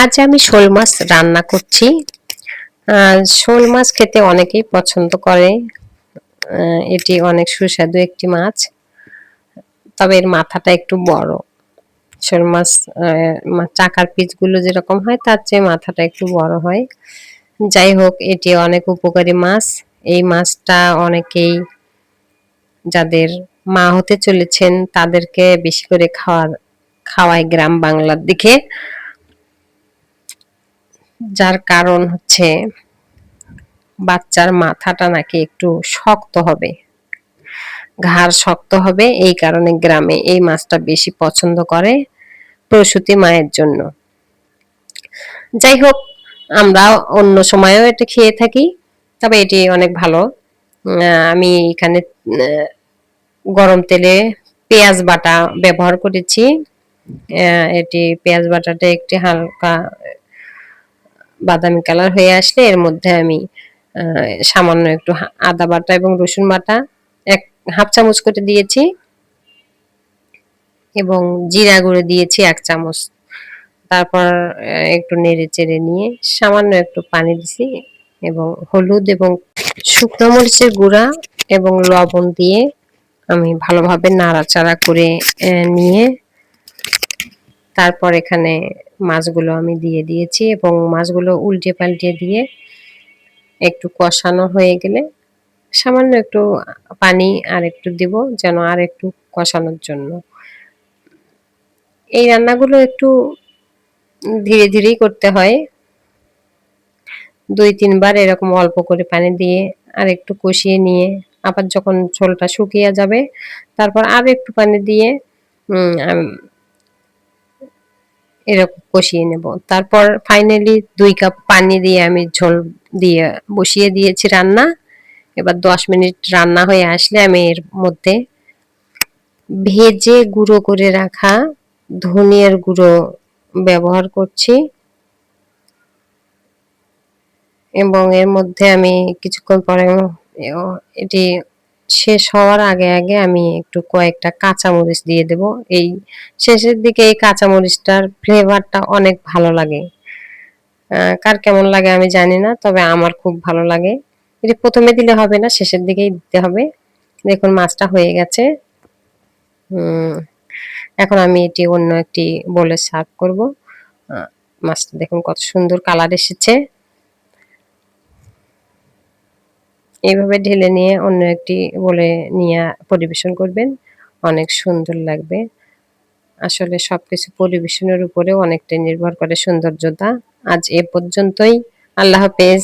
আজ আমি শোল মাছ রান্না করছি। শোল মাছ খেতে অনেকেই পছন্দ করে। এটি অনেক সুস্বাদু একটি মাছ, তবে এর মাথাটা একটু বড়। শোল মাছ চাকার পিসগুলো যেরকম হয় তার চেয়ে মাথাটা একটু বড় হয়। যাই হোক, এটি অনেক উপকারী মাছ। এই মাছটা অনেকেই যাদের মা হতে চলেছেন তাদেরকে বেশি করে খাওয়ায় গ্রাম বাংলার দিকে। যার কারণ হচ্ছে বাচ্চার মাথাটা নাকি একটু শক্ত হবে, ঘাড় শক্ত হবে, এই কারণে গ্রামে এই মাছটা বেশি পছন্দ করে প্রসূতি মায়ের জন্য। যাই হোক, আমরা অন্য সময়েও এটা খেয়ে থাকি, তবে এটি অনেক ভালো। আমি এখানে গরম তেলে পেঁয়াজ বাটা ব্যবহার করেছি। এটি পেঁয়াজ বাটাটা একটি হালকা বাদামি কালার হয়ে আসলে এর মধ্যে আমি সামান্য একটু আদা বাটা এবং রসুন বাটা হাফ চামচ করে দিয়েছি এবং জিরা গুঁড়ো দিয়েছি 1 চামচ। তারপর একটু নেড়ে চেড়ে নিয়ে সামান্য একটু পানি দিছি এবং হলুদ এবং শুকনো মরিচের গুঁড়া এবং লবণ দিয়ে আমি ভালোভাবে নাড়াচাড়া করে নিয়ে তারপর এখানে মাছগুলো আমি দিয়ে দিয়েছি এবং মাছগুলো উল্টে পাল্টে দিয়ে একটু কষানো হয়ে গেলে সামান্য একটু পানি আর একটু দিব, যেন আর একটু কষানোর জন্য। এই রান্নাগুলো একটু ধীরে ধীরেই করতে হয়। 2-3 বার এরকম অল্প করে পানি দিয়ে আর একটু কষিয়ে নিয়ে আবার যখন ঝোলটা শুকিয়ে যাবে তারপর আর একটু পানি দিয়ে এরকম কষিয়ে নেব। তারপর ফাইনালি 2 কাপ পানি দিয়ে আমি ঝোল দিয়ে বসিয়ে দিয়েছি রান্না। এবার 10 মিনিট রান্না হয়ে আসলে আমি এর মধ্যে ভেজে গুঁড়ো করে রাখা ধনিয়ার গুঁড়ো ব্যবহার করছি এবং এর মধ্যে আমি কিছুক্ষণ পরে এটি শেষ হওয়ার আগে আগে আমি একটু কয়েকটা কাঁচামরিচ দিয়ে দেব। এই শেষের দিকে এই কাঁচামরিচটার ফ্লেভারটা অনেক ভালো লাগে। কার কেমন লাগে আমি জানি না, তবে আমার খুব ভালো লাগে। এটি প্রথমে দিলে হবে না, শেষের দিকেই দিতে হবে। দেখুন মাছটা হয়ে গেছে। এখন আমি এটি অন্য একটি বলে সার্ভ করব। মাছটা দেখুন কত সুন্দর কালার এসেছে। এইভাবে ঢেলে নিয়ে অন্য একটি বলে নিয়ে পরিবেশন করবেন, অনেক সুন্দর লাগবে। আসলে সবকিছু পরিবেশনের উপরেও অনেকটা নির্ভর করে সৌন্দর্যতা। আজ এ পর্যন্তই। আল্লাহ হাফেজ।